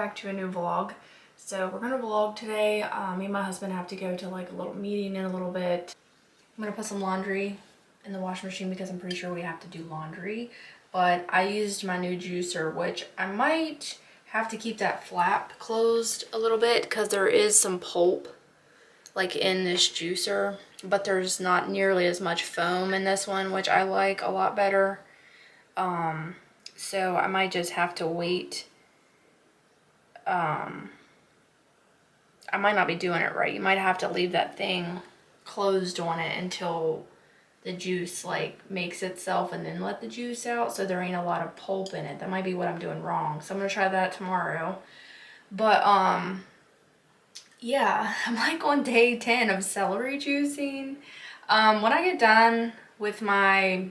back to a new vlog. So we're gonna vlog today. Me and my husband have to go to like a little meeting in a little bit. I'm gonna put some laundry in the washing machine because I'm pretty sure we have to do laundry. But I used my new juicer, which I might have to keep that flap closed a little bit because there is some pulp like in this juicer, but there's not nearly as much foam in this one, which I like a lot better. So I might just have to wait. I might not be doing it right. You might have to leave that thing closed on it until the juice like makes itself and then let the juice out, so there ain't a lot of pulp in it. That might be what I'm doing wrong. So I'm gonna try that tomorrow. But yeah, I'm like on day 10 of celery juicing. When I get done with my,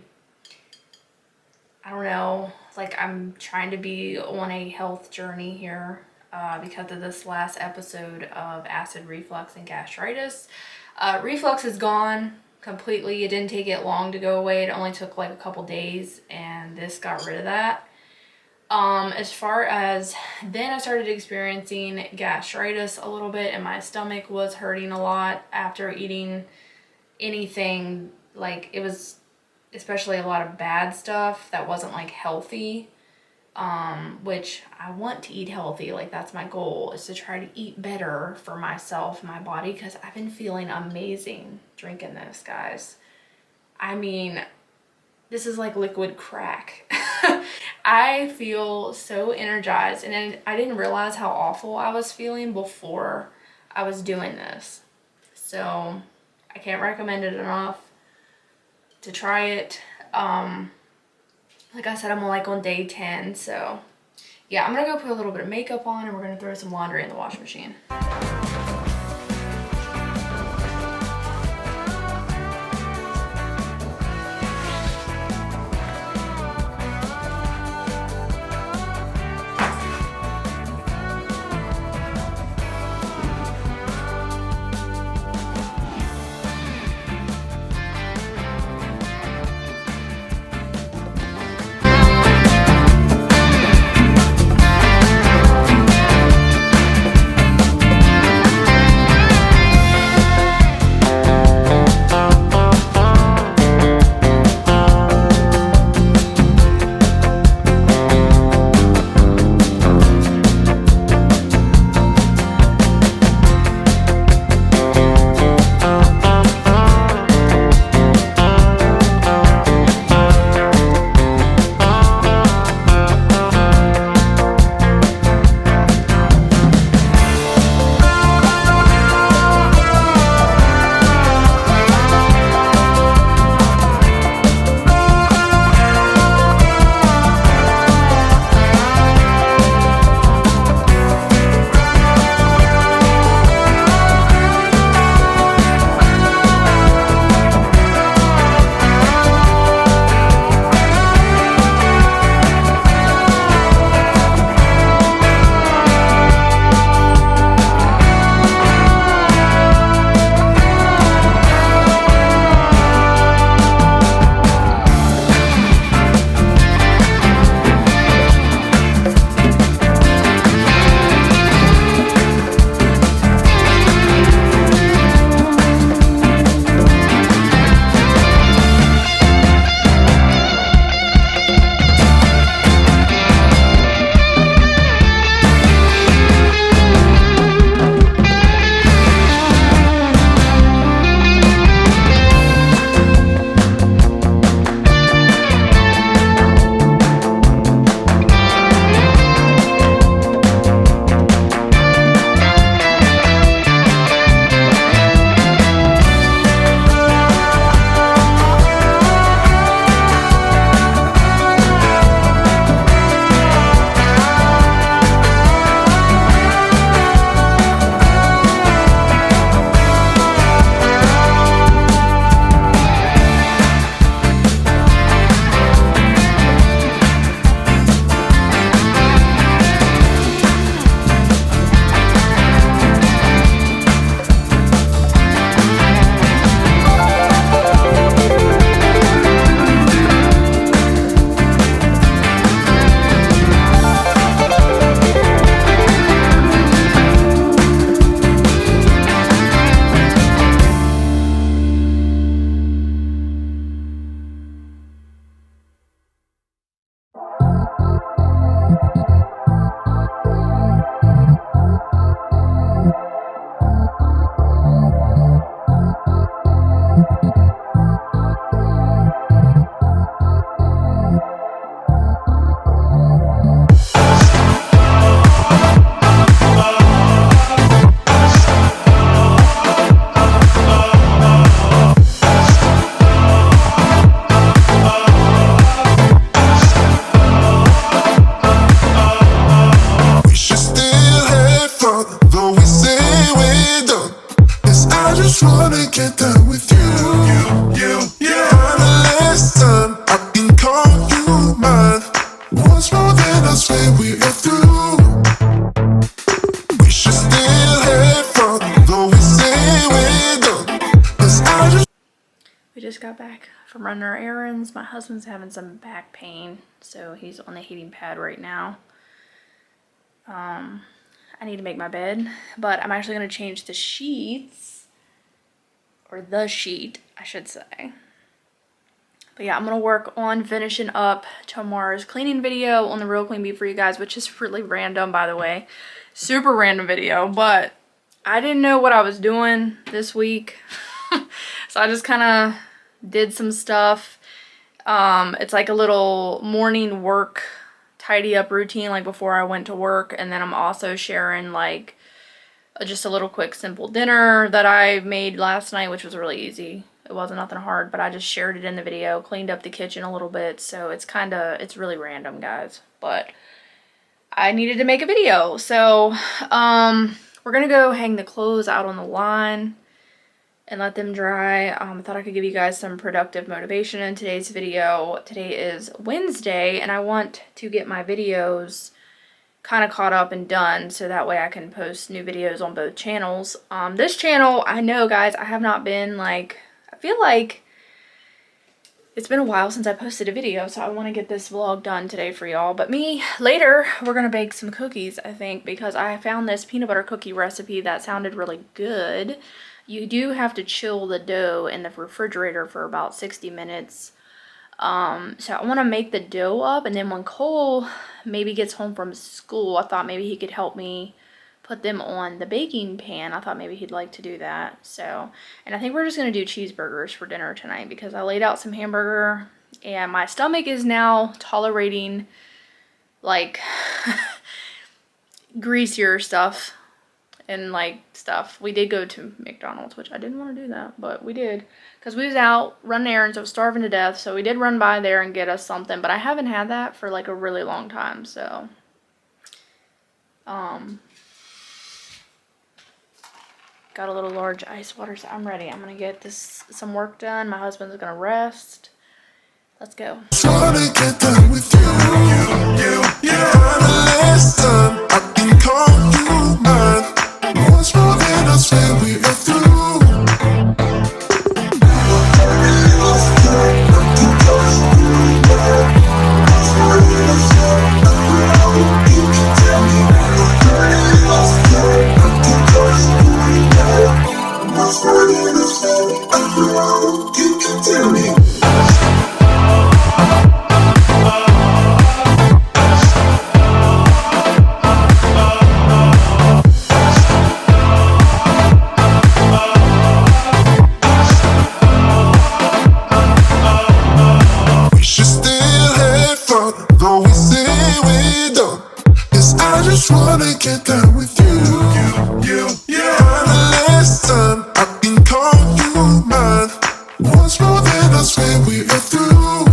I don't know, like I'm trying to be on a health journey here because of this last episode of acid reflux and gastritis. Reflux is gone completely. It didn't take it long to go away. It only took like a couple days, and this got rid of that. As far as then, I started experiencing gastritis a little bit, and my stomach was hurting a lot after eating anything. Like, it was especially a lot of bad stuff that wasn't like healthy, which I want to eat healthy. Like, that's my goal, is to try to eat better for myself, my body, because I've been feeling amazing drinking this, guys. I mean, this is like liquid crack. I feel so energized, and I didn't realize how awful I was feeling before I was doing this. So I can't recommend it enough to try it. Like I said, I'm like on day 10, so yeah, I'm gonna go put a little bit of makeup on, and we're gonna throw some laundry in the washing machine. get down with you. Finally, son, I can call you mine. Once more, then I swear we are through. We should still have fun, though we say we're done. 'Cause I just We just got back from running our errands. My husband's having some back pain, so he's on the heating pad right now. I need to make my bed, but I'm actually going to change the sheets, or the sheet, I should say. But yeah, I'm going to work on finishing up tomorrow's cleaning video on the Real Clean Bee for you guys, which is really random, by the way. Super random video, but I didn't know what I was doing this week. So I just kind of did some stuff. It's like a little morning work tidy up routine, like before I went to work. And then I'm also sharing like just a little quick simple dinner that I made last night, which was really easy. It wasn't nothing hard, but I just shared it in the video, cleaned up the kitchen a little bit. So it's really random, guys, but I needed to make a video. So we're gonna go hang the clothes out on the line and let them dry. I thought I could give you guys some productive motivation in today's video. Today is Wednesday, and I want to get my videos kind of caught up and done so that way I can post new videos on both channels. This channel, I know, guys, I have not been like, I feel like it's been a while since I posted a video, so I want to get this vlog done today for y'all. But later, we're going to bake some cookies, I think, because I found this peanut butter cookie recipe that sounded really good. You do have to chill the dough in the refrigerator for about 60 minutes. So I want to make the dough up, and then when Cole maybe gets home from school, I thought maybe he could help me put them on the baking pan. I thought maybe he'd like to do that. So, and I think we're just going to do cheeseburgers for dinner tonight because I laid out some hamburger and my stomach is now tolerating like greasier stuff and like stuff. We did go to McDonald's, which I didn't want to do that, but we did because we was out running errands. I was starving to death, so we did run by there and get us something, but I haven't had that for like a really long time. So got a little large ice water, so I'm ready. I'm gonna get some work done. My husband's gonna rest. Let's go. wanna get down with you. Finally, son, I can call you mine. Once more, then I swear we are through. You can tell me. We should still have fun, though we say we don't. 'Cause I just wanna get down with you. Finally, son, I can call you mine. Once more, then I swear we are through.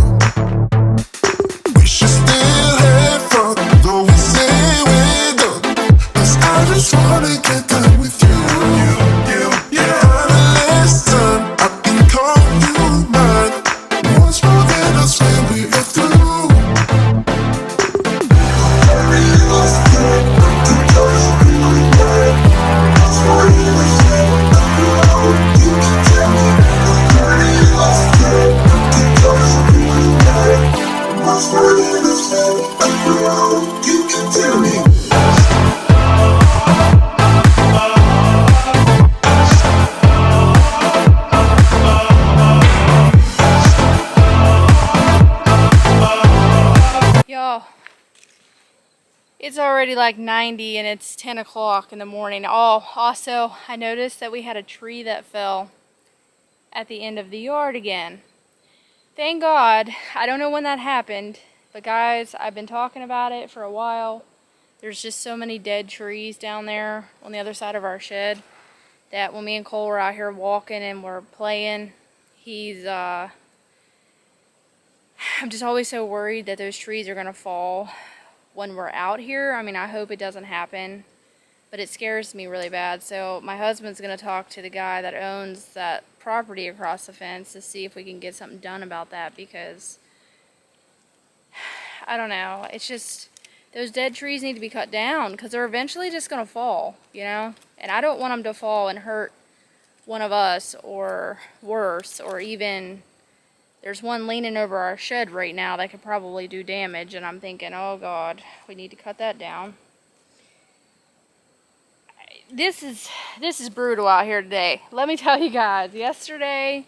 We should still have fun, though we say we don't. 'Cause I just wanna get down with you. Finally, son, I can call you mine. Once more, then I swear we are through. You can tell me. Y'all, it's already like 90 and it's 10 o'clock in the morning. Oh, also, I noticed that we had a tree that fell at the end of the yard again. Thank God. I don't know when that happened, but guys, I've been talking about it for a while. There's just so many dead trees down there on the other side of our shed that when me and Cole were out here walking and we're playing, I'm just always so worried that those trees are gonna fall when we're out here. I mean, I hope it doesn't happen, but it scares me really bad. So my husband's going to talk to the guy that owns that property across the fence to see if we can get something done about that, because I don't know. It's just, those dead trees need to be cut down because they're eventually just going to fall, you know? And I don't want them to fall and hurt one of us, or worse, or even, there's one leaning over our shed right now that could probably do damage, and I'm thinking, oh God, we need to cut that down. This is brutal out here today. Let me tell you guys, yesterday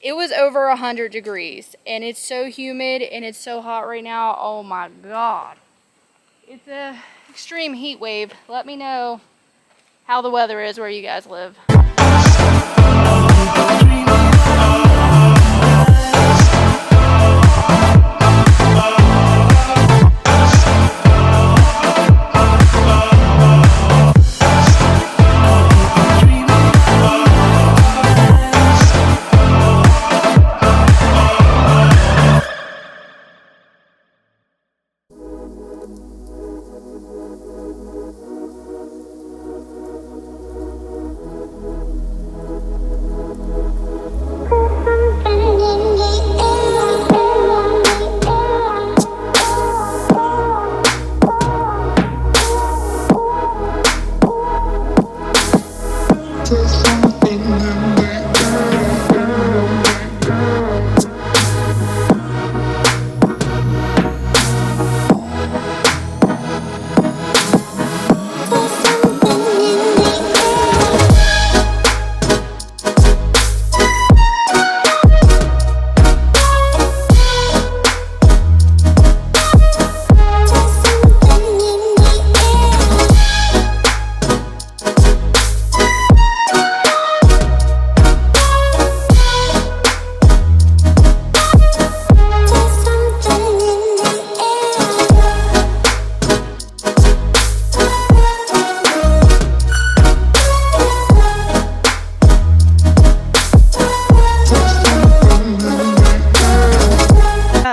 it was over 100 degrees and it's so humid and it's so hot right now. Oh my God. It's a extreme heat wave. Let me know how the weather is where you guys live.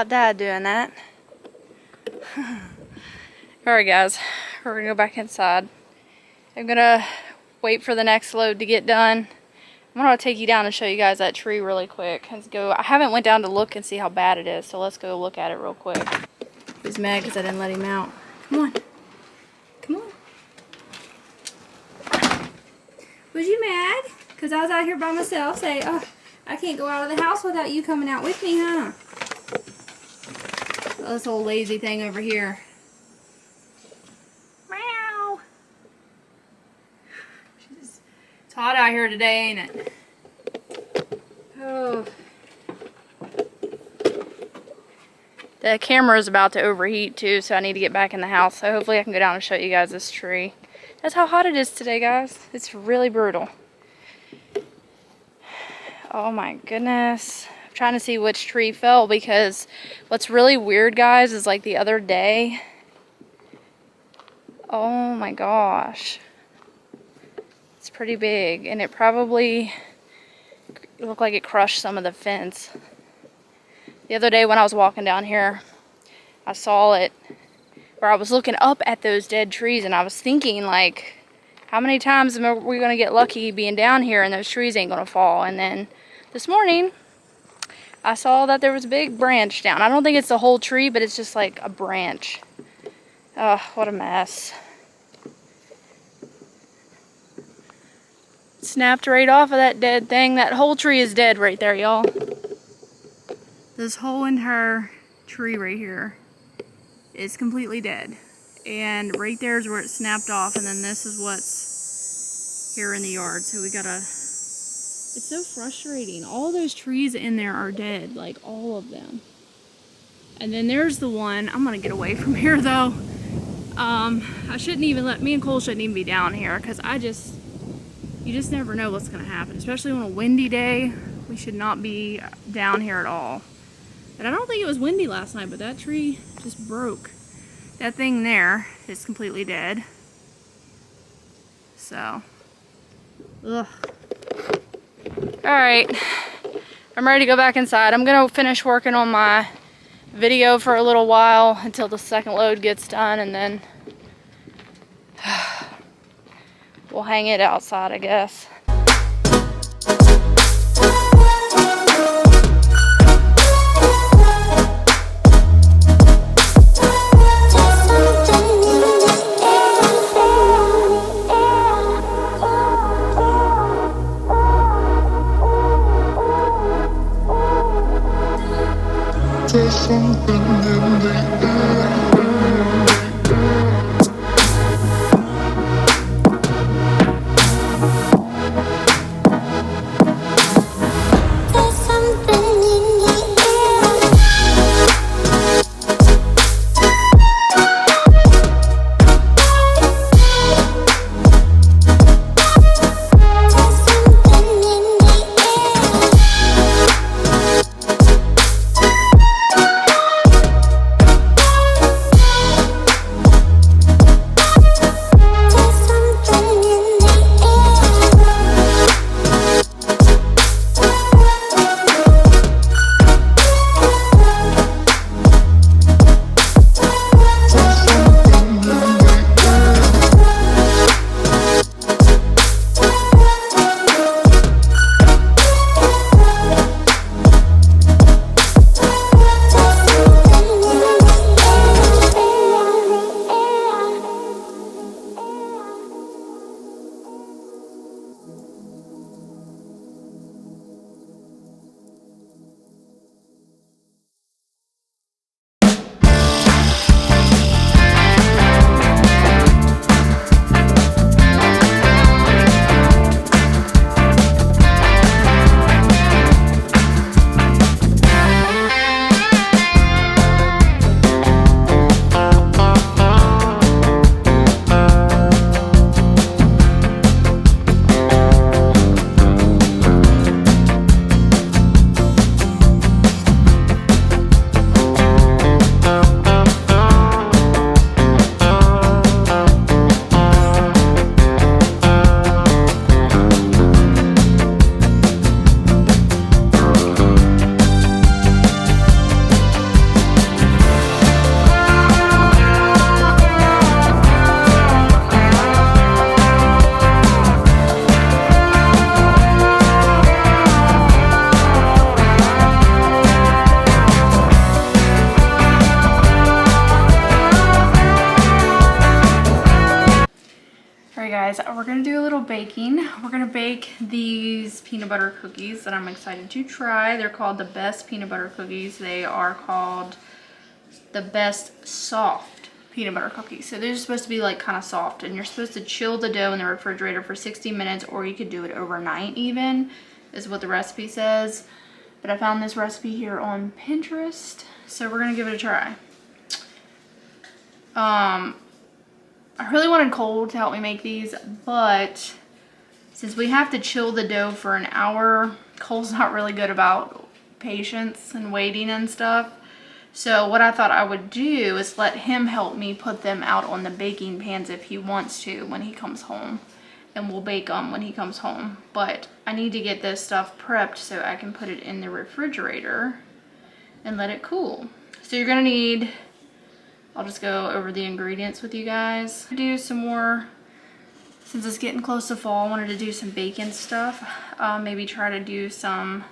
Dad doing that. Alright guys, we're gonna go back inside. I'm gonna wait for the next load to get done. I'm gonna take you down and show you guys that tree really quick. Let's go. I haven't went down to look and see how bad it is, so let's go look at it real quick. He's mad because I didn't let him out. Come on. Come on. Was you mad? Because I was out here by myself saying, oh, I can't go out of the house without you coming out with me, huh? This old lazy thing over here. Meow. It's hot out here today, ain't it? Oh. The camera is about to overheat too, so I need to get back in the house. So hopefully I can go down and show you guys this tree. That's how hot it is today, guys. It's really brutal. Oh my goodness. I'm trying to see which tree fell, because what's really weird, guys, is like the other day. Oh my gosh. It's pretty big, and it probably looked like it crushed some of the fence. The other day when I was walking down here, I saw it where I was looking up at those dead trees, and I was thinking, like, how many times are we going to get lucky being down here and those trees ain't going to fall? And then this morning, I saw that there was a big branch down. I don't think it's the whole tree, but it's just like a branch. Oh, what a mess. Snapped right off of that dead thing. That whole tree is dead right there, y'all. This whole entire tree right here is completely dead. And right there is where it snapped off, and then this is what's here in the yard. So we gotta, it's so frustrating. All those trees in there are dead, like all of them. And then there's the one, I'm gonna get away from here though. I shouldn't even me and Cole shouldn't even be down here, because you just never know what's gonna happen, especially on a windy day. We should not be down here at all. And I don't think it was windy last night, but that tree just broke. That thing there is completely dead. So, ugh. Alright, I'm ready to go back inside. I'm gonna finish working on my video for a little while until the second load gets done, and then we'll hang it outside, I guess. There's something in the air. There's something in the air. There's something in the Guys, we're gonna do a little baking. We're gonna bake these peanut butter cookies that I'm excited to try. They're called the Best Peanut Butter Cookies. They are called the Best Soft Peanut Butter Cookies. So they're supposed to be like kind of soft, and you're supposed to chill the dough in the refrigerator for 60 minutes, or you could do it overnight even, is what the recipe says. But I found this recipe here on Pinterest, so we're gonna give it a try. I really wanted cold to help me make these, but since we have to chill the dough for an hour, Cole's not really good about patience and waiting and stuff. So what I thought I would do is let him help me put them out on the baking pans if he wants to when he comes home. And we'll bake them when he comes home. But I need to get this stuff prepped so I can put it in the refrigerator and let it cool. So you're gonna need, I'll just go over the ingredients with you guys. Do some more, since it's getting close to fall, I wanted to do some bacon stuff. Maybe try to do some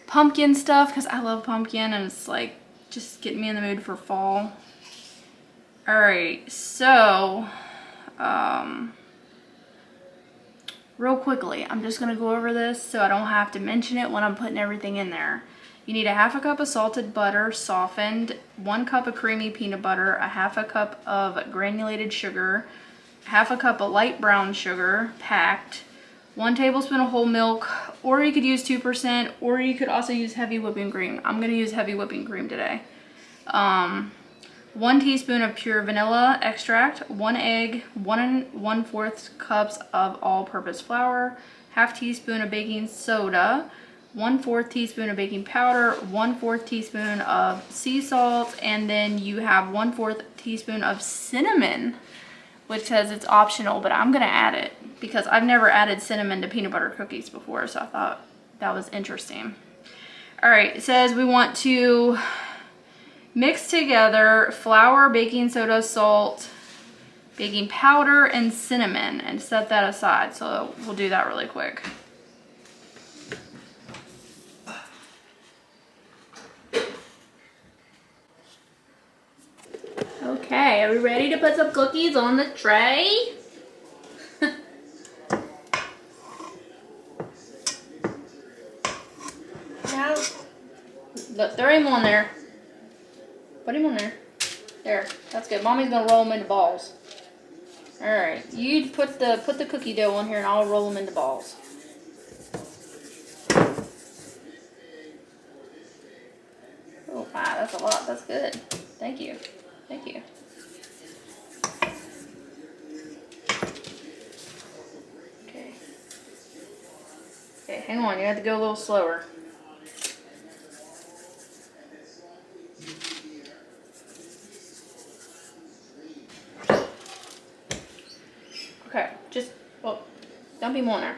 pumpkin stuff because I love pumpkin and it's like just getting me in the mood for fall. Alright, so real quickly, I'm just gonna go over this so I don't have to mention it when I'm putting everything in there. You need a half a cup of salted butter, softened, 1 cup of creamy peanut butter, a half a cup of granulated sugar, half a cup of light brown sugar, packed, 1 tablespoon of whole milk, or you could use 2%, or you could also use heavy whipping cream. I'm gonna use heavy whipping cream today. 1 teaspoon of pure vanilla extract, 1 egg, 1 1/4 cups of all-purpose flour, half teaspoon of baking soda, 1/4 teaspoon of baking powder, 1/4 teaspoon of sea salt, and then you have 1/4 teaspoon of cinnamon, which says it's optional, but I'm gonna add it because I've never added cinnamon to peanut butter cookies before, so I thought that was interesting. All right, it says we want to mix together flour, baking soda, salt, baking powder and cinnamon and set that aside. So we'll do that really quick. Okay, are we ready to put some cookies on the tray? No. Look, throw him on there. Put him on there. There, that's good. Mommy's gonna roll them into balls. All right, you put the cookie dough on here, and I'll roll them into balls. Oh wow, that's a lot. That's good. Thank you. Thank you. Okay. Okay, hang on. You have to go a little slower. Okay, just, well, dump him on there.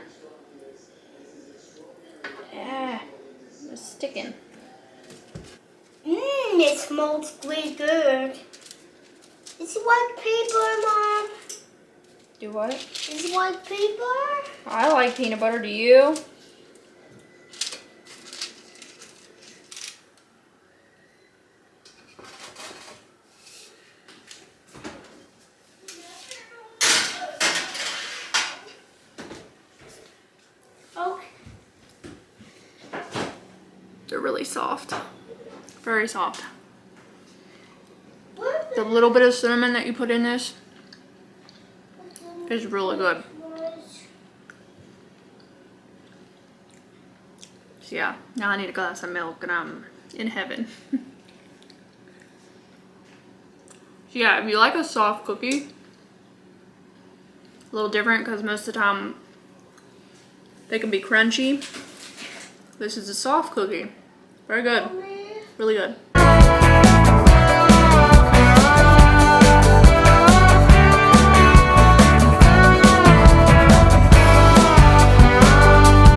Yeah, it's sticking. It smells really good. Is it white paper, Mom? Do what? Is it white paper? I like peanut butter. Do you? Okay. They're really soft. Very soft. What The little bit of cinnamon that you put in this is really good. So yeah, now I need a glass of milk and I'm in heaven. So yeah, if you like a soft cookie, a little different because most of the time they can be crunchy. This is a soft cookie. Very good. Really good.